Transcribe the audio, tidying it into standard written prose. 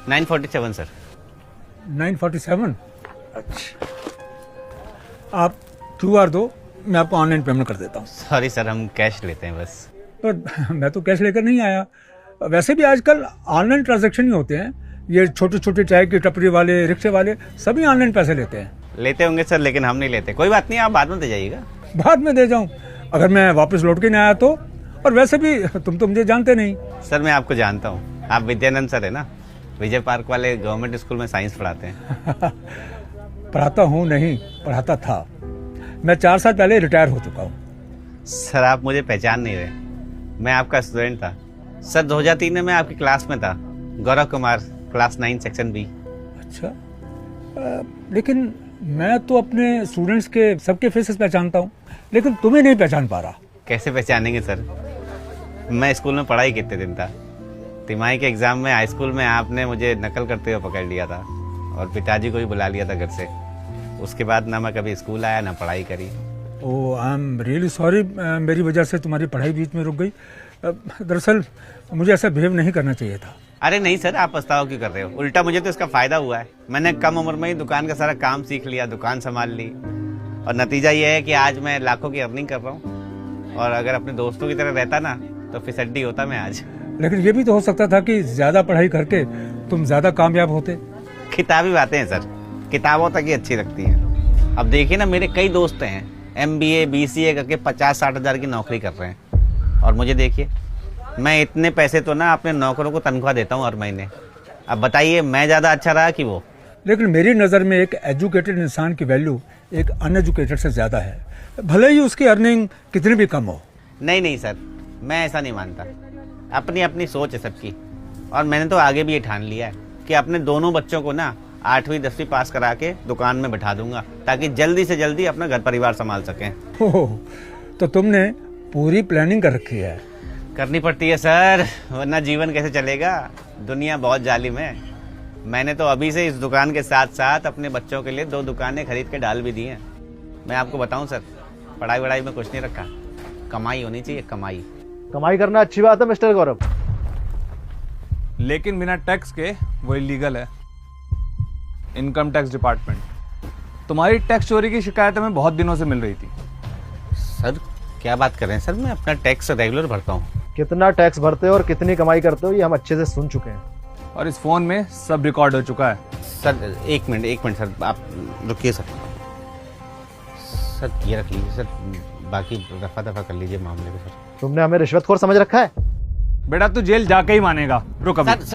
947 sir. 947? अच्छा, आप QR दो, मैं आपको ऑनलाइन पेमेंट कर देता हूँ। सॉरी सर, हम कैश लेते हैं बस। पर मैं तो कैश लेकर नहीं आया। वैसे भी आजकल ऑनलाइन ट्रांजैक्शन ही होते हैं। ये छोटे छोटे चाय की टपरी वाले, रिक्शे वाले सभी ऑनलाइन पैसे लेते हैं। लेते होंगे सर, लेकिन हम नहीं लेते। कोई बात नहीं, आप बाद में दे जाइएगा। बाद में दे जाऊं अगर मैं वापस लौट के नहीं आया तो? और वैसे भी तुम तो मुझे जानते नहीं। सर मैं आपको जानता हूँ, आप विद्यानंद सर है ना, विजय पार्क वाले गवर्नमेंट स्कूल में साइंस पढ़ाते हैं। पढ़ाता हूँ नहीं, पढ़ाता था। मैं 4 साल पहले रिटायर हो चुका हूँ। सर आप मुझे पहचान नहीं रहे, मैं आपका स्टूडेंट था सर। 2003 में मैं आपकी क्लास में था, Gaurav Kumar, class 9 section B. अच्छा, लेकिन मैं तो अपने स्टूडेंट्स के सबके फेसेस पहचानता हूँ, लेकिन तुम्हें नहीं पहचान पा रहा। कैसे पहचानेंगे सर, मैं स्कूल में पढ़ाई कितने दिन था। तिमाही के एग्जाम में हाई स्कूल में आपने मुझे नकल करते हुए पकड़ लिया था और पिताजी को भी बुला लिया था घर से। उसके बाद ना मैं कभी स्कूल आया ना पढ़ाई करी। ओह, आई एम रियली सॉरी, मेरी वजह से तुम्हारी पढ़ाई बीच में रुक गई। दरअसल मुझे ऐसा बिहेव नहीं करना चाहिए था। अरे नहीं सर, आप पछतावा क्यों कर रहे हो? उल्टा मुझे तो इसका फायदा हुआ है। मैंने कम उम्र में ही दुकान का सारा काम सीख लिया, दुकान संभाल ली, और नतीजा ये है कि आज मैं लाखों की अर्निंग कर रहा हूँ। और अगर अपने दोस्तों की तरह रहता ना तो फिसड्डी होता मैं आज। लेकिन ये भी तो हो सकता था कि ज्यादा पढ़ाई करके तुम ज्यादा कामयाब होते। किताबी बातें हैं सर, किताबों तक ही अच्छी लगती हैं। अब देखिए ना, मेरे कई दोस्त हैं MBA BCA करके 50-60 हज़ार की नौकरी कर रहे हैं, और मुझे देखिए, मैं इतने पैसे तो ना अपने नौकरों को तनख्वाह देता हूँ हर महीने। अब बताइए मैं ज़्यादा अच्छा रहा कि वो? लेकिन मेरी नज़र में एक एजुकेटेड इंसान की वैल्यू एक अनएजुकेटेड से ज़्यादा है, भले ही उसकी अर्निंग कितनी भी कम हो। नहीं नहीं सर, मैं ऐसा नहीं मानता। अपनी अपनी सोच है सबकी, और मैंने तो आगे भी ये ठान लिया है कि अपने दोनों बच्चों को ना 8वीं 10वीं पास करा के दुकान में बैठा दूंगा, ताकि जल्दी से जल्दी अपना घर परिवार संभाल सकें। ओह, तो तुमने पूरी प्लानिंग कर रखी है। करनी पड़ती है सर, वरना जीवन कैसे चलेगा? दुनिया बहुत जालिम है। मैंने तो अभी से इस दुकान के साथ साथ अपने बच्चों के लिए 2 दुकानें खरीद के डाल भी दी हैं। मैं आपको बताऊं सर, पढ़ाई वढ़ाई में कुछ नहीं रखा, कमाई होनी चाहिए, कमाई। कमाई करना अच्छी बात है मिस्टर गौरव, लेकिन बिना टैक्स के वो इलीगल है। इनकम टैक्स डिपार्टमेंट, तुम्हारी टैक्स चोरी की शिकायत हमें बहुत दिनों से मिल रही थी। सर क्या बात कर रहे हैं सर, मैं अपना टैक्स रेगुलर भरता हूँ। कितना टैक्स भरते हो और कितनी कमाई करते हो ये हम अच्छे से सुन चुके हैं, और इस फोन में सब रिकॉर्ड हो चुका है। सर एक मिनट सर, आप रुकिए सर। सर ये रख लीजिए सर, बाकी रफा दफा कर लीजिए मामले को सर। तुमने हमें रिश्वतखोर समझ रखा है? बेटा तू जेल जाके ही मानेगा। रुक अभी।